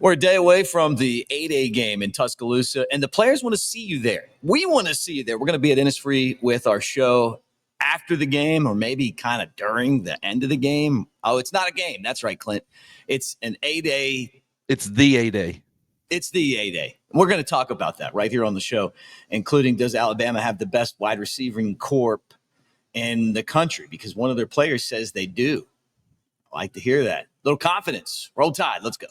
We're a day away from the 8A game in Tuscaloosa, and the players want to see you there. We want to see you there. We're going to be at Innisfree with our show after the game, or maybe kind of during the end of the game. Oh, it's not a game. That's right, Clint. It's an 8A. It's the 8A. It's the 8A. We're going to talk about that right here on the show, including does Alabama have the best wide receiving corps in the country? Because one of their players says they do. I like to hear that. Little confidence. Roll Tide. Let's go.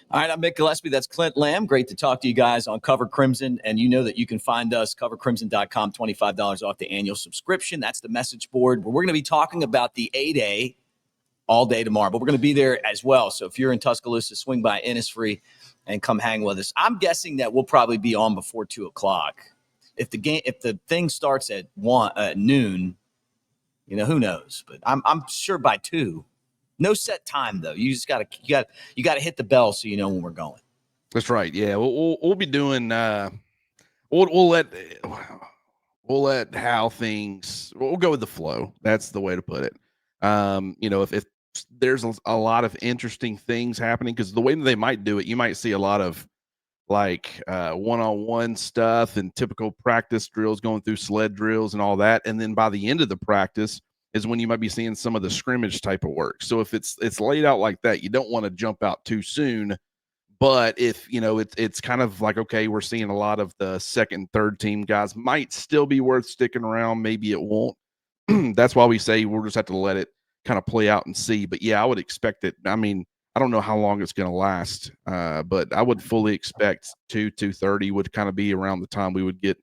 All right, I'm Mick Gillispie. That's Clint Lamb. Great to talk to you guys on Cover Crimson. And you know that you can find us, covercrimson.com, $25 off the annual subscription. That's the message board. We're going to be talking about the 8A all day tomorrow, but we're going to be there as well. So if you're in Tuscaloosa, swing by Innisfree and come hang with us. I'm guessing that we'll probably be on before 2 o'clock. If the thing starts at noon, who knows? But I'm sure by 2. No set time though. You just gotta hit the bell so you know when we're going. That's right. Yeah, we'll be doing. We'll let how things. We'll go with the flow. That's the way to put it. If there's a lot of interesting things happening, because the way that they might do it, you might see a lot of like one-on-one stuff and typical practice drills, going through sled drills and all that, and then by the end of the practice is when you might be seeing some of the scrimmage type of work. So if it's laid out like that, you don't want to jump out too soon. But if, it's kind of like, okay, we're seeing a lot of the second, third team guys might still be worth sticking around. Maybe it won't. That's why we say we'll just have to let it kind of play out and see. But yeah, I would expect it. I mean, I don't know how long it's going to last, but I would fully expect 2:30 would kind of be around the time we would get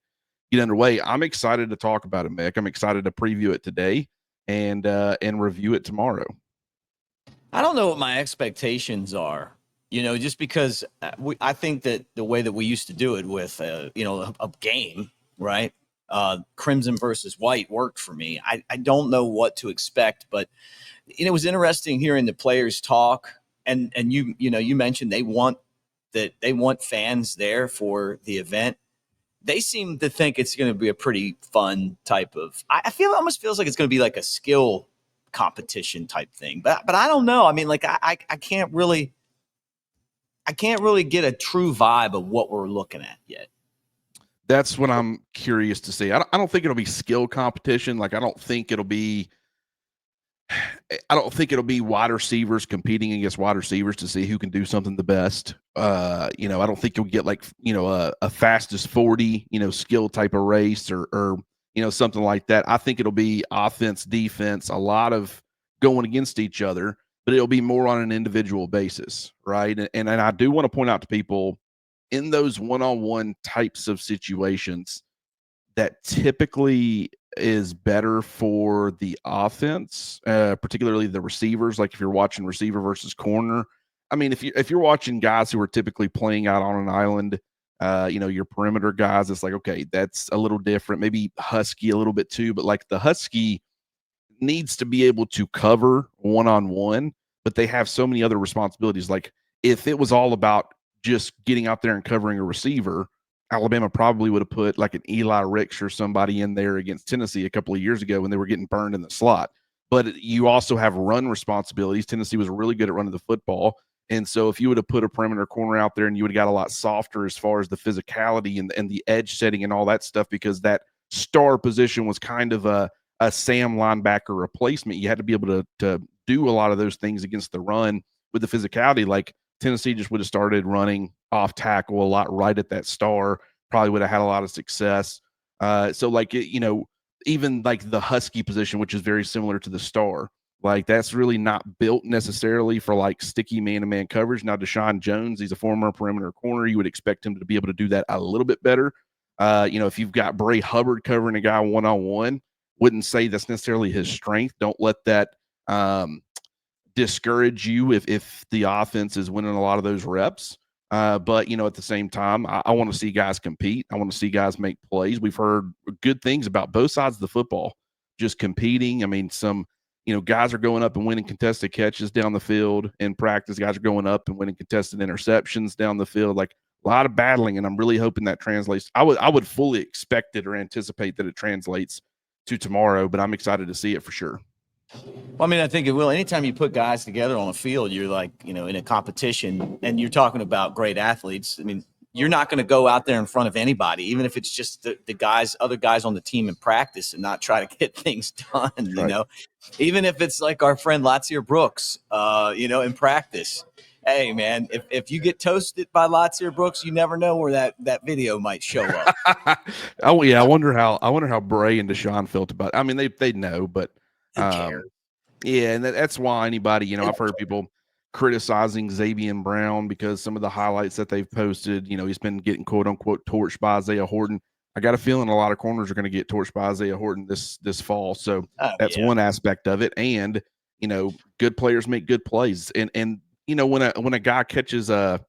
underway. I'm excited to talk about it, Mick. I'm excited to preview it today and review it tomorrow. I don't know what my expectations are, just because I think that the way that we used to do it with, a game, right? Crimson versus white worked for me. I don't know what to expect, but it was interesting hearing the players talk, and you mentioned they want fans there for the event. They seem to think it's going to be a pretty fun type of. I feel it almost feels like it's going to be like a skill competition type thing, but I don't know. I mean, like I can't really get a true vibe of what we're looking at yet. That's what I'm curious to see. I don't think it'll be skill competition. Like I don't think it'll be wide receivers competing against wide receivers to see who can do something the best. I don't think you'll get like, a fastest 40, skill type of race or something like that. I think it'll be offense, defense, a lot of going against each other, but it'll be more on an individual basis. Right. And I do want to point out to people in those one-on-one types of situations that typically is better for the offense, particularly the receivers. Like if you're watching receiver versus corner, I mean, if you're watching guys who are typically playing out on an island, your perimeter guys, it's like, okay, that's a little different. Maybe Husky a little bit too, but like the Husky needs to be able to cover one-on-one, but they have so many other responsibilities. Like if it was all about just getting out there and covering a receiver, Alabama probably would have put like an Eli Ricks or somebody in there against Tennessee a couple of years ago when they were getting burned in the slot. But you also have run responsibilities. Tennessee was really good at running the football. And so if you would have put a perimeter corner out there and you would have got a lot softer as far as the physicality and the edge setting and all that stuff, because that star position was kind of a Sam linebacker replacement. You had to be able to do a lot of those things against the run with the physicality. Like Tennessee just would have started running off tackle a lot right at that star, probably would have had a lot of success. So like, even like the Husky position, which is very similar to the star, like that's really not built necessarily for like sticky man-to-man coverage. Now, Deshaun Jones, he's a former perimeter corner. You would expect him to be able to do that a little bit better. If you've got Bray Hubbard covering a guy one-on-one, wouldn't say that's necessarily his strength. Don't let that discourage you if the offense is winning a lot of those reps. But, at the same time, I want to see guys compete. I want to see guys make plays. We've heard good things about both sides of the football, just competing. I mean, some guys are going up and winning contested catches down the field in practice. Guys are going up and winning contested interceptions down the field. Like a lot of battling, and I'm really hoping that translates. I would fully expect it or anticipate that it translates to tomorrow, but I'm excited to see it for sure. Well, I mean, I think it will. Anytime you put guys together on a field, you're like, in a competition, and you're talking about great athletes. I mean, you're not going to go out there in front of anybody, even if it's just the other guys on the team in practice, and not try to get things done. Right. Even if it's like our friend Latsier Brooks, in practice. Hey, man, if you get toasted by Latsier Brooks, you never know where that video might show up. Oh yeah, I wonder how Bray and Deshaun felt about it. I mean, they know, but Who cares? yeah, and that's why anybody, I've heard people criticizing Xavier Brown because some of the highlights that they've posted, he's been getting quote unquote torched by Isaiah Horton. I got a feeling a lot of corners are going to get torched by Isaiah Horton this fall. So that's one aspect of it. And, good players make good plays. And when a guy catches a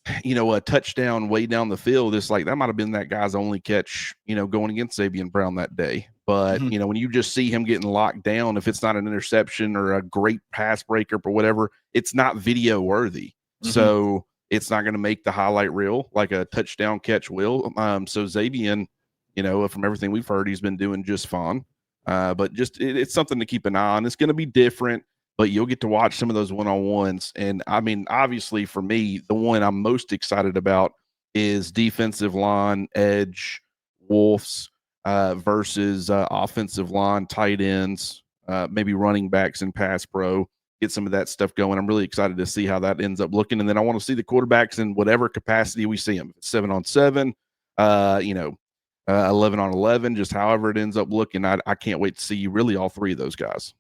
touchdown way down the field, it's like that might have been that guy's only catch, going against Saban Brown that day. But, when you just see him getting locked down, if it's not an interception or a great pass breakup or whatever, it's not video worthy. So it's not going to make the highlight reel like a touchdown catch will. So Xavier, from everything we've heard, he's been doing just fine. But just it's something to keep an eye on. It's going to be different, but you'll get to watch some of those one-on-ones. And I mean, obviously for me, the one I'm most excited about is defensive line, edge, Wolves versus offensive line, tight ends, maybe running backs and pass pro, get some of that stuff going. I'm really excited to see how that ends up looking. And then I want to see the quarterbacks in whatever capacity we see them. 7-on-7, 11-on-11, just however it ends up looking. I can't wait to see really all three of those guys.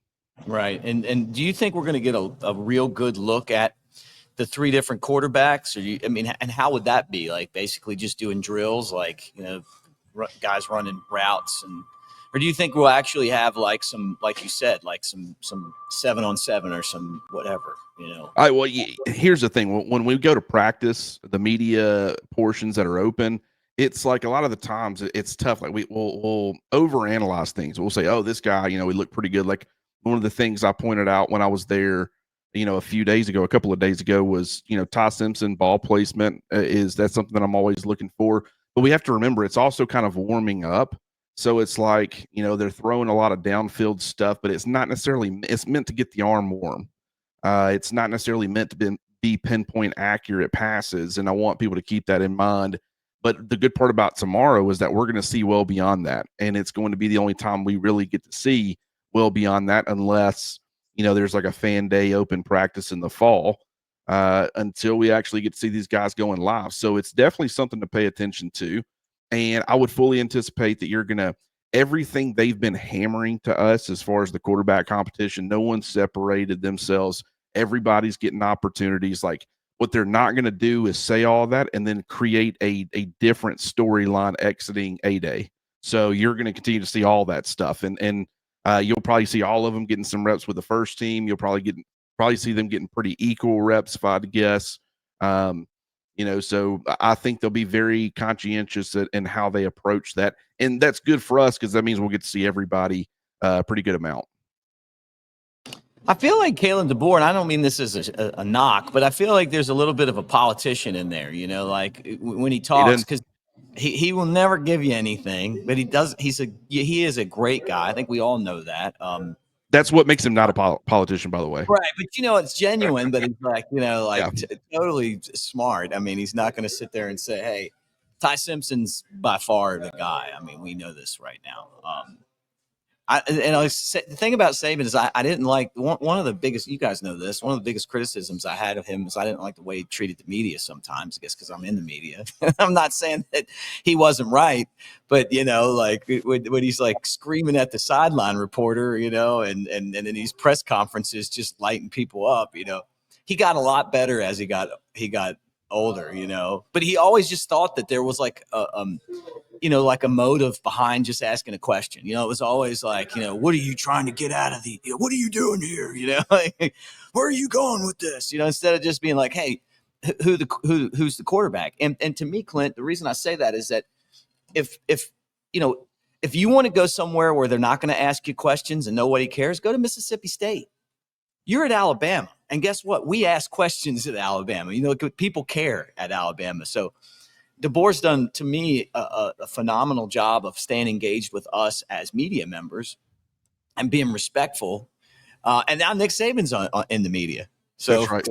Right. And do you think we're going to get a real good look at the three different quarterbacks? And how would that be? Like basically just doing drills, like, guys running routes, or do you think we'll actually have like some, like you said, like some 7-on-7 or some whatever, Here's the thing. When we go to practice, the media portions that are open, it's like a lot of the times it's tough. Like we'll overanalyze things. We'll say, oh, this guy, we look pretty good. Like one of the things I pointed out when I was there, a couple of days ago was, Ty Simpson ball placement that's something that I'm always looking for. But we have to remember it's also kind of warming up. So it's like, they're throwing a lot of downfield stuff, but it's not necessarily, it's meant to get the arm warm. It's not necessarily meant to be pinpoint accurate passes. And I want people to keep that in mind. But the good part about tomorrow is that we're going to see well beyond that. And it's going to be the only time we really get to see well beyond that, unless, there's like a fan day open practice in the fall. Until we actually get to see these guys going live. So it's definitely something to pay attention to. And I would fully anticipate that everything they've been hammering to us as far as the quarterback competition, no one separated themselves. Everybody's getting opportunities. Like what they're not going to do is say all that and then create a different storyline exiting A-Day. So you're going to continue to see all that stuff. And you'll probably see all of them getting some reps with the first team. You'll probably see them getting pretty equal reps, if I had to guess. So I think they'll be very conscientious in how they approach that. And that's good for us because that means we'll get to see everybody a pretty good amount. I feel like Kalen DeBoer, and I don't mean this as a knock, but I feel like there's a little bit of a politician in there, like when he talks, because he will never give you anything, but he does. He is a great guy. I think we all know that. That's what makes him not a politician, by the way. Right. But, it's genuine, but he's like, totally smart. I mean, he's not going to sit there and say, hey, Ty Simpson's by far the guy. I mean, we know this right now. The thing about Saban is I didn't like one of the biggest, you guys know this, one of the biggest criticisms I had of him is I didn't like the way he treated the media sometimes, I guess because I'm in the media. I'm not saying that he wasn't right, but, like when he's like screaming at the sideline reporter, and in these press conferences, just lighting people up, he got a lot better as he got older, but he always just thought that there was like like a motive behind just asking a question. It was always like, what are you trying to get out of what are you doing here? Like, where are you going with this? Instead of just being like, hey, who's the quarterback? And to me, Clint, the reason I say that is that if if you want to go somewhere where they're not going to ask you questions and nobody cares, go to Mississippi State. You're at Alabama. And guess what? We ask questions at Alabama. People care at Alabama. So DeBoer's done, to me, a phenomenal job of staying engaged with us as media members and being respectful. And now Nick Saban's in the media. So that's right.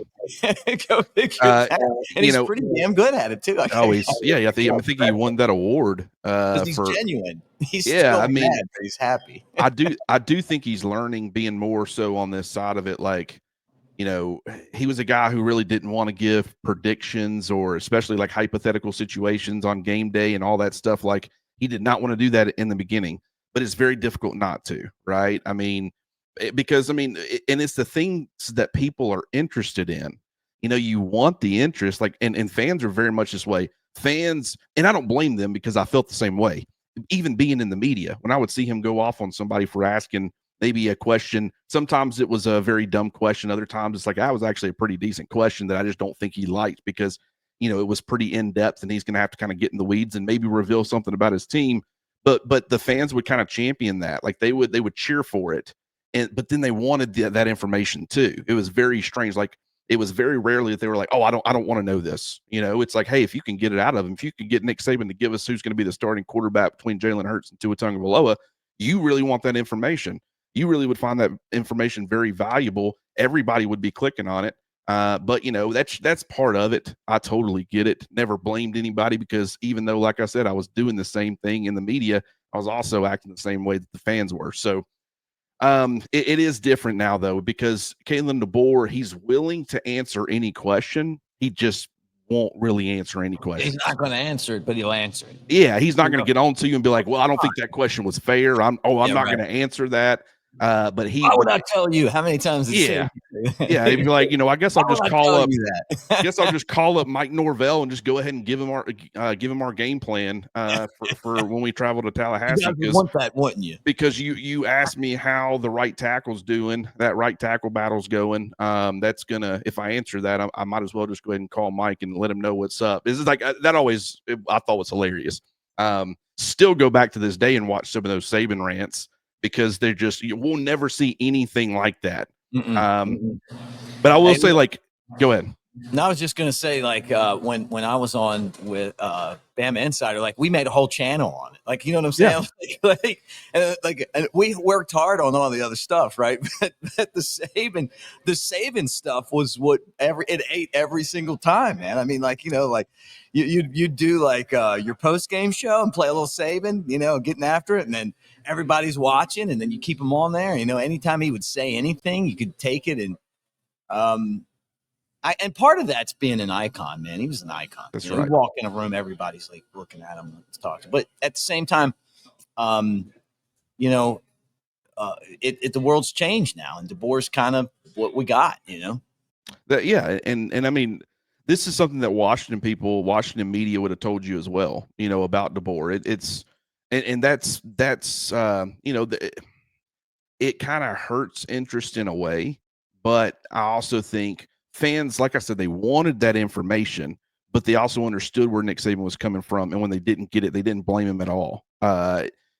Go figure that. And he's pretty damn good at it too. I think he won that award because he's genuine. He's mad, but he's happy. I do think he's learning, being more so on this side of it. Like, he was a guy who really didn't want to give predictions, or especially like hypothetical situations on game day and all that stuff. Like, he did not want to do that in the beginning, but it's very difficult not to, right? I mean, because and it's the things that people are interested in. You want the interest, like, and fans are very much this way. Fans, and I don't blame them, because I felt the same way. Even being in the media, when I would see him go off on somebody for asking maybe a question, sometimes it was a very dumb question. Other times it's like, that was actually a pretty decent question that I just don't think he liked, because, it was pretty in depth, and he's going to have to kind of get in the weeds and maybe reveal something about his team. But the fans would kind of champion that. Like, they would cheer for it. But then they wanted that information too. It was very strange. Like, it was very rarely that they were like, oh, I don't want to know this. It's like, hey, if you can get it out of him, if you can get Nick Saban to give us who's going to be the starting quarterback between Jalen Hurts and Tua Tagovailoa, you really want that information. You really would find that information very valuable. Everybody would be clicking on it. But that's part of it. I totally get it. Never blamed anybody, because even though, like I said, I was doing the same thing in the media, I was also acting the same way that the fans were. So it is different now, though, because Kalen DeBoer, he's willing to answer any question. He just won't really answer any question. He's not going to answer it, but he'll answer it. Yeah, he's not going to get on to you and be like, well, I don't think that question was fair. I'm not going to answer that. But why would I tell you how many times? Yeah, he'd be like, I guess I'll just call up. I'll just call up Mike Norvell and just go ahead and give him our game plan for when we travel to Tallahassee. You want that, wouldn't you? Because you asked me how the right tackle's doing, that right tackle battle's going. That's gonna, if I answer that, I might as well just go ahead and call Mike and let him know what's up. This is like that. Always, I thought was hilarious. Still go back to this day and watch some of those Saban rants, because they're just, we'll never see anything like that. But I will say, like, go ahead. No, I was just gonna say, like, when I was on with Bama Insider, like, we made a whole channel on it. Like, you know what I'm saying? Yeah. And we worked hard on all the other stuff, right? But the Saban stuff was what it ate every single time, man. I mean, like, you do like your post game show and play a little Saban, getting after it, and then everybody's watching, and then you keep him on there. Anytime he would say anything, you could take it. And and part of that's being an icon, man. He was an icon. That's right. You walk in a room, everybody's like looking at him, let's talk to him. But at the same time, the world's changed now, and DeBoer's kind of what we got, Yeah, and I mean, this is something that Washington media would have told you as well, about DeBoer. It kind of hurts interest in a way, but I also think fans, like I said, they wanted that information, but they also understood where Nick Saban was coming from, and when they didn't get it, they didn't blame him at all.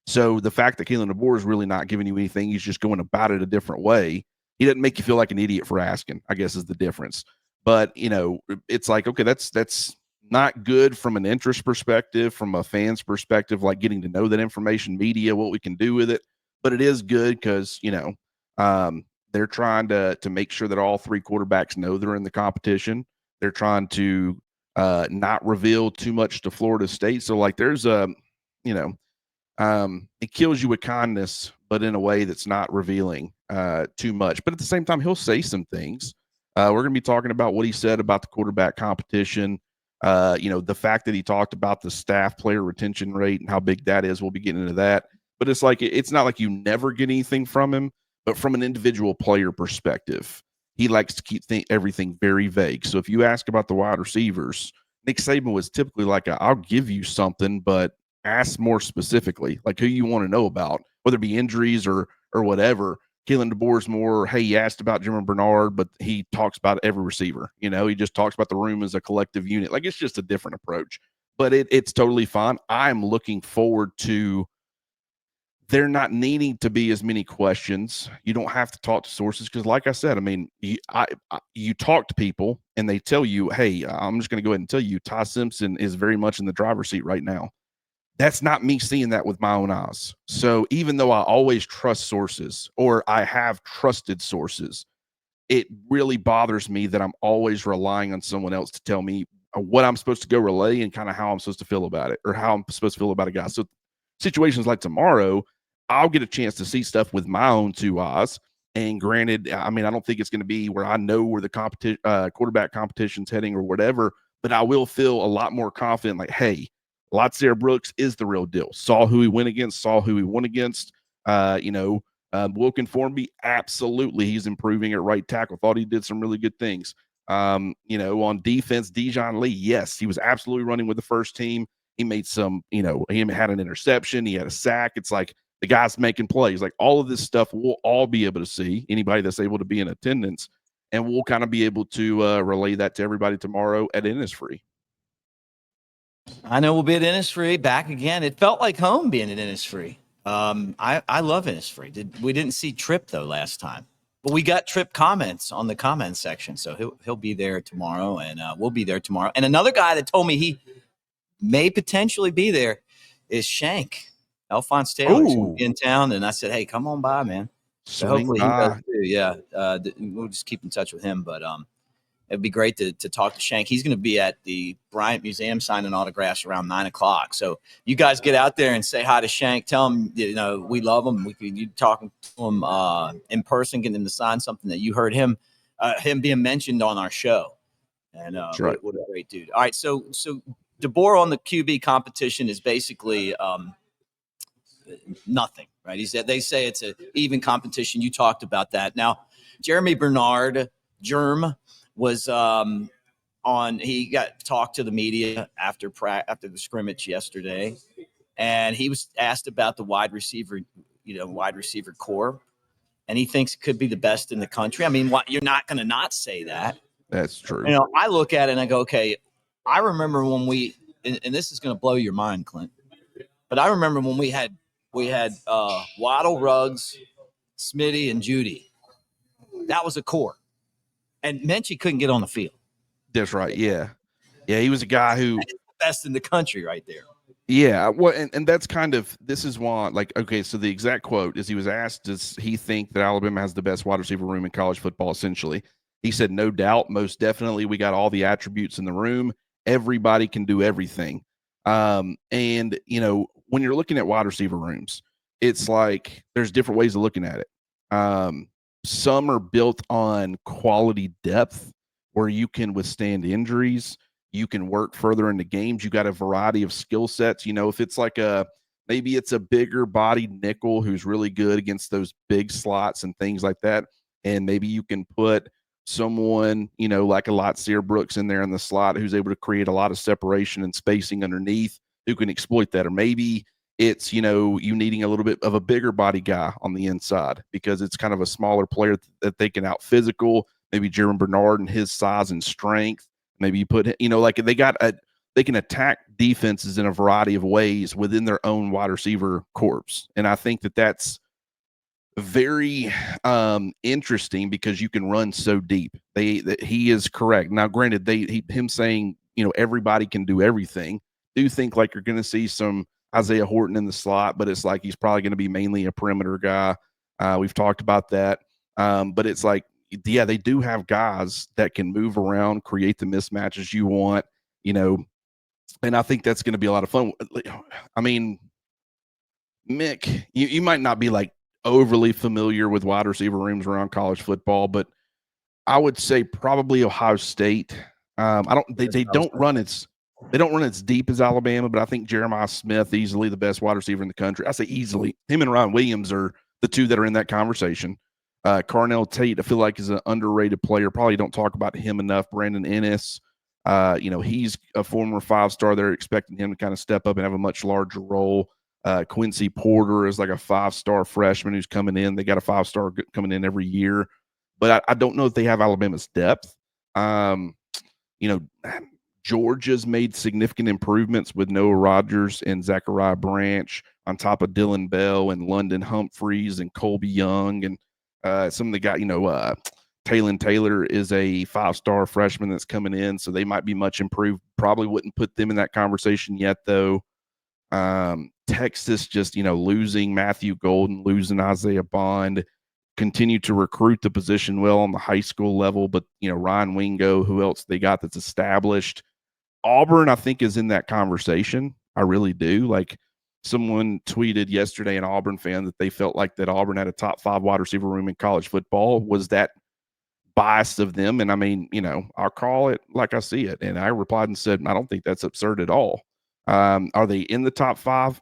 So the fact that Kalen DeBoer is really not giving you anything, he's just going about it a different way. He doesn't make you feel like an idiot for asking, I guess, is the difference. But it's like, okay, that's not good from an interest perspective, from a fan's perspective, like getting to know that information, media, what we can do with it. But it is good because they're trying to make sure that all three quarterbacks know they're in the competition. They're trying to not reveal too much to Florida State. So like there's it kills you with kindness, but in a way that's not revealing too much. But at the same time, he'll say some things. We're going to be talking about what he said about the quarterback competition. The fact that he talked about the staff player retention rate and how big that is. We'll be getting into that. But it's like it's not like you never get anything from him, but from an individual player perspective, he likes to keep everything very vague. So if you ask about the wide receivers, Nick Saban was typically like, I'll give you something, but ask more specifically, like who you want to know about, whether it be injuries or whatever. Kalen DeBoer's more, hey, he asked about Germie Bernard, but he talks about every receiver. He just talks about the room as a collective unit. Like it's just a different approach, but it's totally fine. I'm looking forward to they're not needing to be as many questions. You don't have to talk to sources because, like I said, I mean, you talk to people and they tell you, hey, I'm just going to go ahead and tell you, Ty Simpson is very much in the driver's seat right now. That's not me seeing that with my own eyes. So even though I always trust sources, or I have trusted sources, it really bothers me that I'm always relying on someone else to tell me what I'm supposed to go relay and kind of how I'm supposed to feel about it, or how I'm supposed to feel about a guy. So situations like tomorrow, I'll get a chance to see stuff with my own two eyes. And granted, I mean, I don't think it's going to be where I know where the competition, quarterback competition's heading or whatever, but I will feel a lot more confident. Like, hey, Lotsair Brooks is the real deal. Saw who he went against, saw who he won against. Wilkin Formby, absolutely, he's improving at right tackle. Thought he did some really good things. On defense, Dijon Lee, yes, he was absolutely running with the first team. He made some, he had an interception. He had a sack. It's like the guy's making plays. Like all of this stuff we'll all be able to see, anybody that's able to be in attendance, and we'll kind of be able to relay that to everybody tomorrow at Innisfree. I know we'll be at Innisfree back again. It felt like home being at Innisfree. I love Innisfree. We didn't see Tripp though last time, but we got Tripp comments on the comment section, so he'll be there tomorrow, and we'll be there tomorrow. And another guy that told me he may potentially be there is Shank. Alphonse Taylor will be in town, and I said, "Hey, come on by, man." So hopefully he does too. Yeah, we'll just keep in touch with him. But it'd be great to talk to Shank. He's going to be at the Bryant Museum signing autographs around 9:00. So you guys get out there and say hi to Shank. Tell him we love him. You talking to him in person, getting him to sign something that you heard him being mentioned on our show. And right. What a great dude. All right, so DeBoer on the QB competition is basically nothing, right? They say it's an even competition. You talked about that. Now, Germie Bernard, Germ, was he got talked to the media after the scrimmage yesterday, and he was asked about the wide receiver core, and he thinks it could be the best in the country. I mean, you're not going to not say that. That's true. I look at it and I go, okay, I remember when and this is going to blow your mind, Clint, but I remember when we had Waddle, Ruggs, Smitty, and Judy. That was a core, and Menchie couldn't get on the field. That's right. Yeah. He was a guy who the best in the country right there. Yeah, well, and that's kind of, this is why, like, okay, so the exact quote is, he was asked, does he think that Alabama has the best wide receiver room in college football, essentially. He said, no doubt, most definitely, we got all the attributes in the room. Everybody can do everything. And, when you're looking at wide receiver rooms, it's like there's different ways of looking at it. Some are built on quality depth where you can withstand injuries. You can work further into games. You got a variety of skill sets. If it's like maybe it's a bigger bodied nickel who's really good against those big slots and things like that. And maybe you can put someone, like a Lotsair Brooks in there in the slot who's able to create a lot of separation and spacing underneath, who can exploit that. Or maybe it's, you needing a little bit of a bigger body guy on the inside because it's kind of a smaller player that they can out physical. Maybe Germie Bernard and his size and strength. Maybe you put, they can attack defenses in a variety of ways within their own wide receiver corps. And I think that that's very interesting because you can run so deep. He is correct. Now, granted, him saying, everybody can do everything. Do think like you're going to see some Isaiah Horton in the slot, but it's like he's probably going to be mainly a perimeter guy. We've talked about that. But it's like, yeah, they do have guys that can move around, create the mismatches you want, and I think that's going to be a lot of fun. I mean, Mick, you might not be like overly familiar with wide receiver rooms around college football, but I would say probably Ohio State. They don't run as deep as Alabama, but I think Jeremiah Smith, easily the best wide receiver in the country. I say easily. Him and Ryan Williams are the two that are in that conversation. Carnell Tate, I feel like, is an underrated player. Probably don't talk about him enough. Brandon Ennis, he's a former 5-star. They're expecting him to kind of step up and have a much larger role. Quincy Porter is like a 5-star freshman who's coming in. They got a 5-star coming in every year, but I don't know if they have Alabama's depth. Georgia's made significant improvements with Noah Rogers and Zachariah Branch. on top of Dylan Bell and London Humphreys and Colby Young and some of the guys, Talon Taylor is a 5-star freshman that's coming in, so they might be much improved. Probably wouldn't put them in that conversation yet, though. Texas just, losing Matthew Golden, losing Isaiah Bond, continue to recruit the position well on the high school level. But, Ryan Wingo, who else they got that's established? Auburn, I think, is in that conversation. I really do. Like, someone tweeted yesterday, an Auburn fan, that they felt like that Auburn had a top 5 wide receiver room in college football. Was that biased of them? And I mean, I'll call it like I see it. And I replied and said, I don't think that's absurd at all. Are they in the top 5?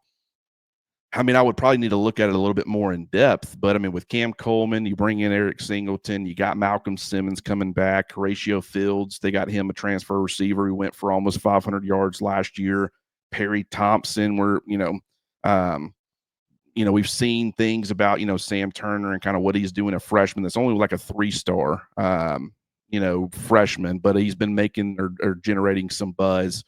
I mean, I would probably need to look at it a little bit more in depth, but I mean, with Cam Coleman, you bring in Eric Singleton, you got Malcolm Simmons coming back, Horatio Fields, they got him a transfer receiver who went for almost 500 yards last year. Perry Thompson, we've seen things about, Sam Turner and kind of what he's doing, a freshman that's only like a 3-star, freshman, but he's been making or generating some buzz.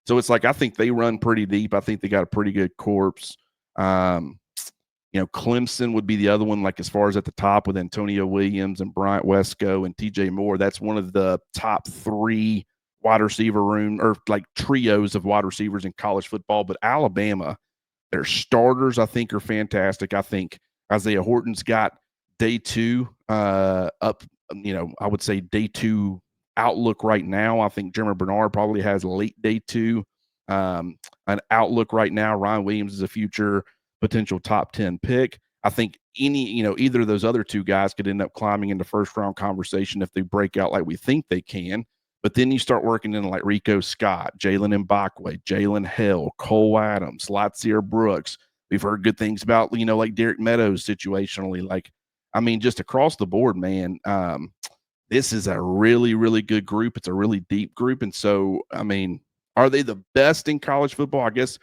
So it's like, I think they run pretty deep. I think they got a pretty good corpse. Clemson would be the other one, like as far as at the top with Antonio Williams and Bryant Wesco and TJ Moore. That's one of the top 3 wide receiver room or like trios of wide receivers in college football. But Alabama, their starters, I think, are fantastic. I think Isaiah Horton's got day 2 up, I would say day 2 outlook right now. I think Germie Bernard probably has late day 2 an outlook right now. Ryan Williams is a future potential top 10 pick. I think either of those other 2 guys could end up climbing into first-round conversation if they break out like we think they can. But then you start working in like Rico Scott, Jalen Mbakwe, Jalen Hill, Cole Adams, Latsier Brooks. We've heard good things about, like Derek Meadows situationally. Like, I mean, just across the board, man, this is a really, really good group. It's a really deep group. And so, I mean, are they the best in college football? I guess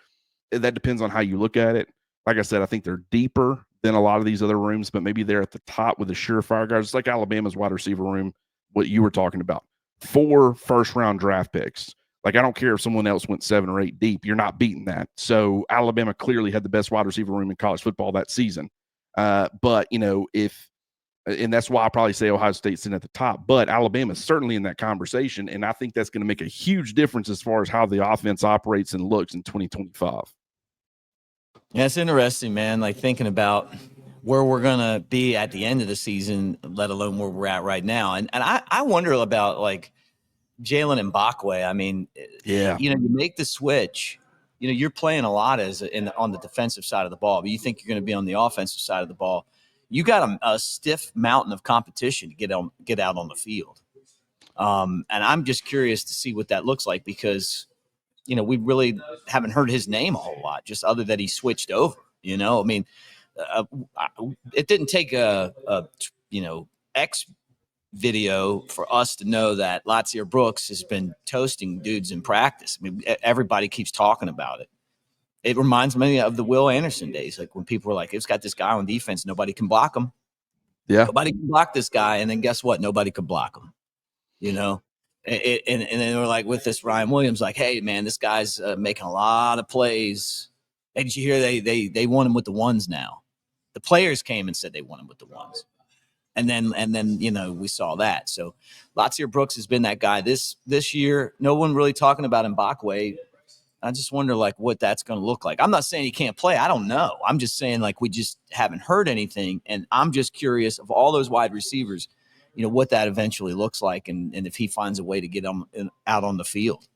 that depends on how you look at it. Like I said, I think they're deeper than a lot of these other rooms, but maybe they're at the top with the surefire guys. It's like Alabama's wide receiver room, what you were talking about. 4 first-round draft picks. Like, I don't care if someone else went 7 or 8 deep. You're not beating that. So Alabama clearly had the best wide receiver room in college football that season. But, and that's why I probably say Ohio State's in at the top, but Alabama's certainly in that conversation. And I think that's going to make a huge difference as far as how the offense operates and looks in 2025. Yeah, it's interesting, man. Like thinking about where we're going to be at the end of the season, let alone where we're at right now. And I wonder about like Jalen Mbakwe. I mean, yeah, you make the switch, you're playing a lot on the defensive side of the ball, but you think you're going to be on the offensive side of the ball. You got a stiff mountain of competition to get out on the field. And I'm just curious to see what that looks like because, we really haven't heard his name a whole lot, just other that he switched over, I mean, it didn't take X video for us to know that Latsier Brooks has been toasting dudes in practice. I mean, everybody keeps talking about it. It reminds me of the Will Anderson days, like when people were like, it's got this guy on defense, nobody can block him. Yeah. Nobody can block this guy. And then guess what? Nobody could block him, And then they were like with this Ryan Williams, like, hey, man, this guy's making a lot of plays. Hey, did you hear they want him with the ones now? The players came and said they want him with the ones. And then we saw that. So Latsier Brooks has been that guy this year. No one really talking about Mbakwe. I just wonder like what that's going to look like. I'm not saying he can't play. I don't know. I'm just saying like we just haven't heard anything. And I'm just curious of all those wide receivers, what that eventually looks like and if he finds a way to get out on the field.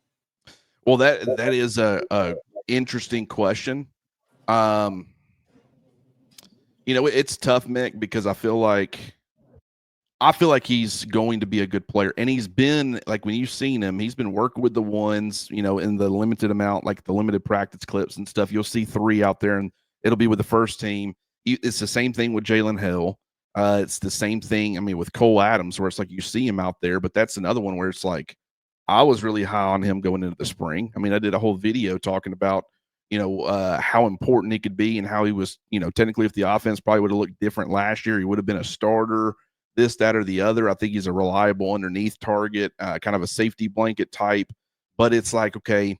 Well, that is a interesting question. It's tough, Mick, because I feel like he's going to be a good player. And he's been, like, when you've seen him, he's been working with the ones, in the limited amount, like the limited practice clips and stuff. You'll see 3 out there, and it'll be with the first team. It's the same thing with Jalen Hill. It's the same thing, I mean, with Cole Adams, where it's like you see him out there, but that's another one where it's like I was really high on him going into the spring. I mean, I did a whole video talking about, how important he could be and how he was, technically if the offense probably would have looked different last year, he would have been a starter, this, that, or the other. I think he's a reliable underneath target, kind of a safety blanket type. But it's like, okay,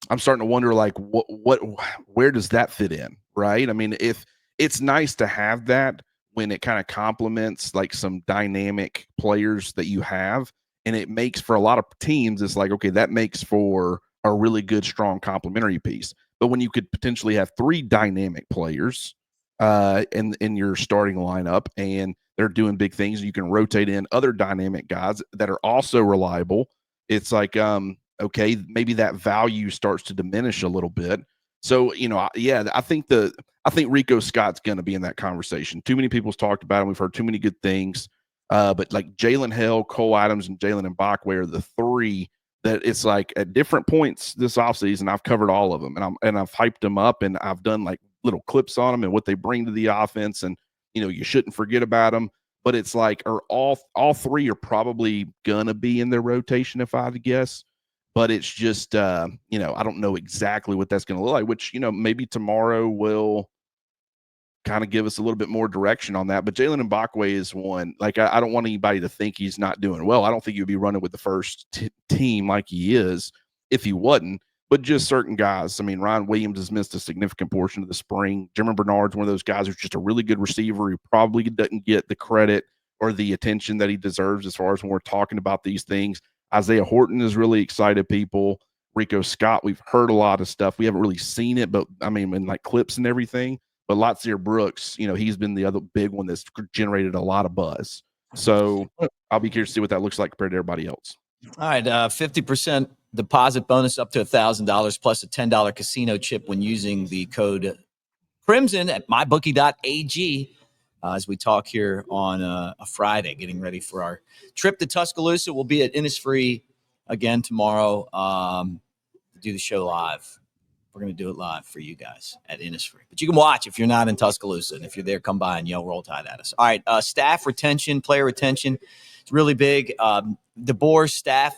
I'm starting to wonder, like, where does that fit in, right? I mean, if it's nice to have that when it kind of complements like some dynamic players that you have, and it makes for a lot of teams, it's like, okay, that makes for a really good, strong complementary piece. But when you could potentially have 3 dynamic players in your starting lineup, and they're doing big things, you can rotate in other dynamic guys that are also reliable. It's like, okay, maybe that value starts to diminish a little bit. So, yeah, I think Rico Scott's going to be in that conversation. Too many people's talked about him. We've heard too many good things. But like Jalen Hill, Cole Adams, and Jalen Mbakwe are the 3 that it's like at different points this offseason, I've covered all of them, and I've hyped them up, and I've done like little clips on them and what they bring to the offense, and you shouldn't forget about them. But it's like, are all 3 are probably gonna be in their rotation if I had to guess. But it's just, I don't know exactly what that's going to look like, which, maybe tomorrow will kind of give us a little bit more direction on that. But Jalen Mbakwe is one, like, I don't want anybody to think he's not doing well. I don't think he would be running with the first team like he is if he wasn't, but just certain guys. I mean, Ryan Williams has missed a significant portion of the spring. Germie Bernard's one of those guys who's just a really good receiver who probably doesn't get the credit or the attention that he deserves as far as when we're talking about these things. Isaiah Horton has really excited people. Rico Scott, we've heard a lot of stuff. We haven't really seen it, but I mean, in like clips and everything. But Latsier Brooks, he's been the other big one that's generated a lot of buzz. So I'll be curious to see what that looks like compared to everybody else. All right, 50% deposit bonus up to $1,000 plus a $10 casino chip when using the code Crimson at mybookie.ag. As we talk here on a Friday, getting ready for our trip to Tuscaloosa. We'll be at Innisfree again tomorrow to do the show live. We're going to do it live for you guys at Innisfree. But you can watch if you're not in Tuscaloosa. And if you're there, come by and yell Roll Tide at us. All right, staff retention, player retention. It's really big. DeBoer's staff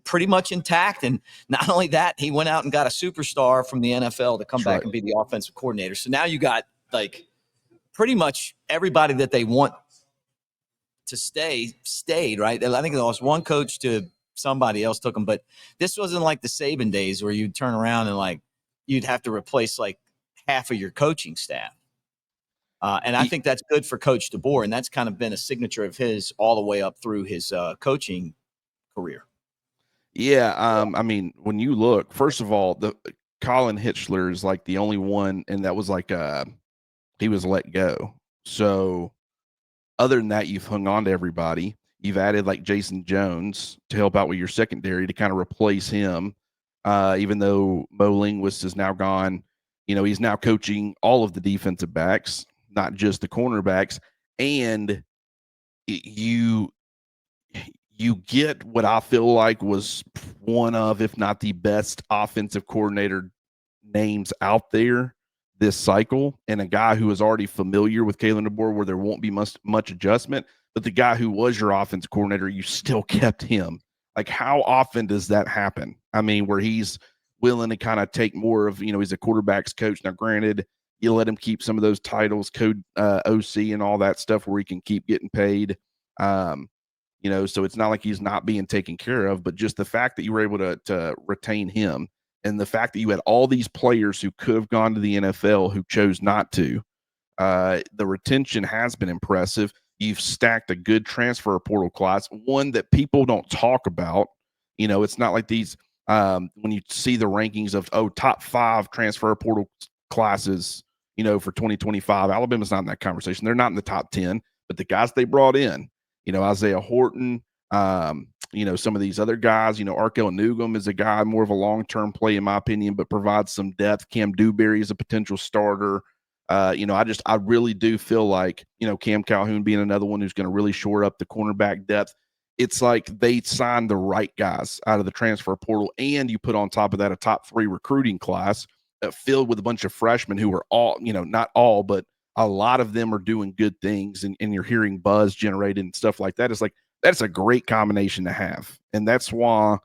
pretty much intact. And not only that, he went out and got a superstar from the NFL to come back and be the offensive coordinator. So now you got like pretty much everybody that they want to stayed, right? I think there was one coach to somebody else took them, but this wasn't like the Saban days where you'd turn around and like you'd have to replace like half of your coaching staff. And I think that's good for Coach DeBoer, and that's kind of been a signature of his all the way up through his coaching career. Yeah, I mean, when you look, first of all, the Colin Hitchler is like the only one, and that was like he was let go. So other than that, you've hung on to everybody. You've added like Jason Jones to help out with your secondary to kind of replace him. Even though Mo Linguist is now gone, he's now coaching all of the defensive backs, not just the cornerbacks. And you get what I feel like was one of, if not the best offensive coordinator names out there this cycle, and a guy who is already familiar with Kalen DeBoer where there won't be much adjustment, but the guy who was your offense coordinator, you still kept him. Like, how often does that happen? I mean, where he's willing to kind of take more of, he's a quarterback's coach. Now, granted, you let him keep some of those titles, code OC and all that stuff where he can keep getting paid. So it's not like he's not being taken care of, but just the fact that you were able to retain him, and the fact that you had all these players who could have gone to the NFL who chose not to, the retention has been impressive. You've stacked a good transfer portal class, one that people don't talk about. It's not like these when you see the rankings of top 5 transfer portal classes, for 2025, Alabama's not in that conversation. They're not in the top 10, but the guys they brought in, Isaiah Horton, some of these other guys, Arkell Nugum is a guy more of a long-term play, in my opinion, but provides some depth. Cam Dewberry is a potential starter. I really do feel like, Cam Calhoun being another one who's going to really shore up the cornerback depth. It's like they signed the right guys out of the transfer portal, and you put on top of that a top 3 recruiting class filled with a bunch of freshmen who are all, not all, but a lot of them are doing good things, and you're hearing buzz generated and stuff like that. It's like, that's a great combination to have. And that's why,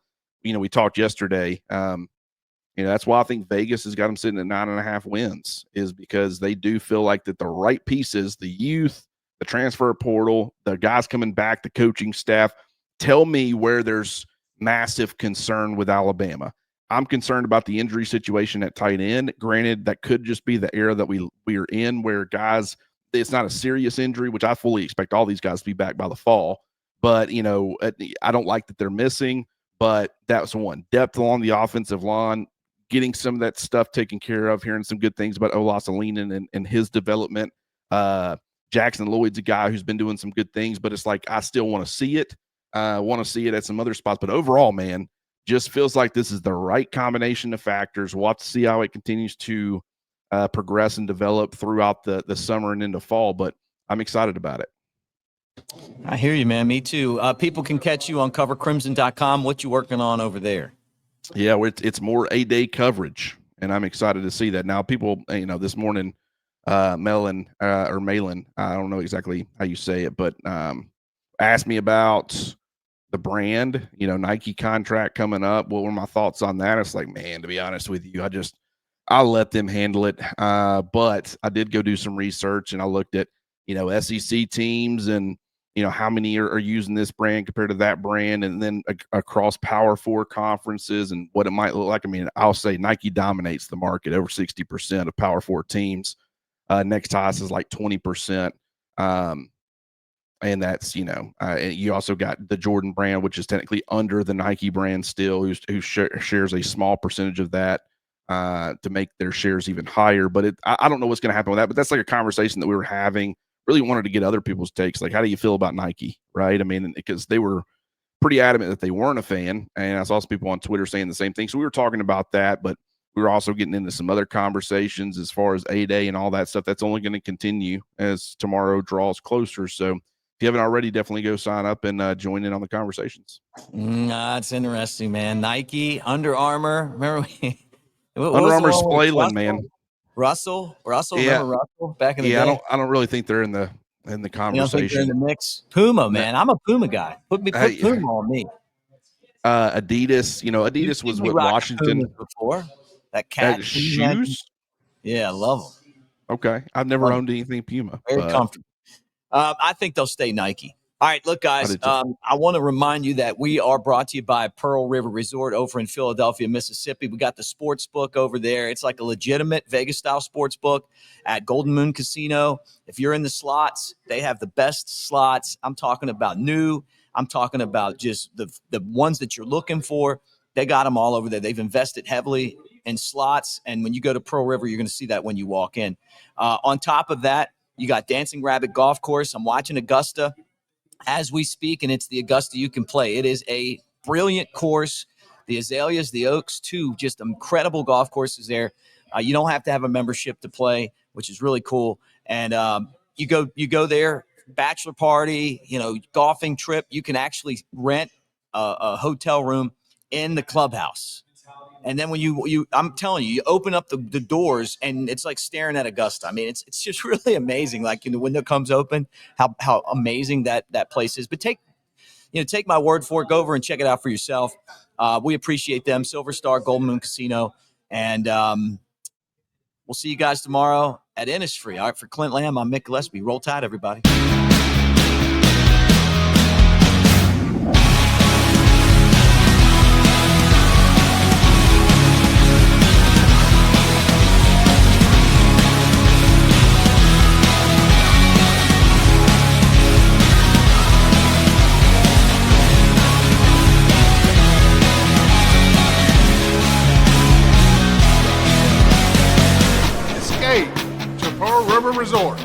we talked yesterday. That's why I think Vegas has got them sitting at 9.5 wins, is because they do feel like that the right pieces, the youth, the transfer portal, the guys coming back, the coaching staff, tell me where there's massive concern with Alabama. I'm concerned about the injury situation at tight end. Granted, that could just be the era that we are in, where guys, it's not a serious injury, which I fully expect all these guys to be back by the fall. But I don't like that they're missing. But that's one. Depth along the offensive line, getting some of that stuff taken care of. Hearing some good things about Olasolinen and his development. Jackson Lloyd's a guy who's been doing some good things, but it's like I still want to see it. Want to see it at some other spots. But overall, man, just feels like this is the right combination of factors. We'll have to see how it continues to progress and develop throughout the summer and into fall, but I'm excited about it. I hear you, man. Me too. People can catch you on covercrimson.com. What you working on over there? Yeah, it's more A-day coverage, and I'm excited to see that. Now, people, this morning, Malin, I don't know exactly how you say it, but asked me about the brand, Nike contract coming up. What were my thoughts on that? It's like, man, to be honest with you, I'll let them handle it. But I did go do some research, and I looked at, SEC teams and, how many are using this brand compared to that brand, and then across Power 4 conferences and what it might look like. I mean, I'll say Nike dominates the market, over 60% of Power 4 teams. Next highest is like 20%. And that's, you also got the Jordan brand, which is technically under the Nike brand still, who shares a small percentage of that to make their shares even higher. But I don't know what's going to happen with that. But that's like a conversation that we were having. Really wanted to get other people's takes. Like, how do you feel about Nike, right? I mean, because they were pretty adamant that they weren't a fan. And I saw some people on Twitter saying the same thing. So we were talking about that, but we were also getting into some other conversations as far as A-Day and all that stuff. That's only going to continue as tomorrow draws closer. So if you haven't already, definitely go sign up and join in on the conversations. That's interesting, man. Nike, Under Armour. Remember Under Armour Splayland, man. Russell. Yeah. Remember Russell back in the day? Yeah, I don't really think they're in the conversation. You don't think they're in the mix? Puma, man. I'm a Puma guy. Put Puma on me. Adidas. Adidas was with Washington before. That cat shoes. Yeah, I love them. Okay, I've never owned anything Puma. Very comfortable. I think they'll stay Nike. All right, look, guys, I want to remind you that we are brought to you by Pearl River Resort over in Philadelphia, Mississippi. We got the sports book over there. It's like a legitimate Vegas-style sports book at Golden Moon Casino. If you're in the slots, they have the best slots. I'm talking about new. I'm talking about just the ones that you're looking for. They got them all over there. They've invested heavily in slots, and when you go to Pearl River, you're going to see that when you walk in. On top of that, you got Dancing Rabbit Golf Course. I'm watching Augusta as we speak, and it's the Augusta you can play. It is a brilliant course. The Azaleas, the Oaks, two just incredible golf courses there. You don't have to have a membership to play, which is really cool. And you go there, bachelor party, golfing trip. You can actually rent a hotel room in the clubhouse. And then when I'm telling you open up the doors and it's like staring at Augusta. I mean, it's just really amazing. Like the window comes open, how amazing that place is. But take my word for it. Go over and check it out for yourself. We appreciate them. Silver Star Golden Moon Casino. And we'll see you guys tomorrow at Innisfree. All right, for Clint Lamb, I'm Mick Gillispie. Roll Tide, everybody. To Pearl River Resort.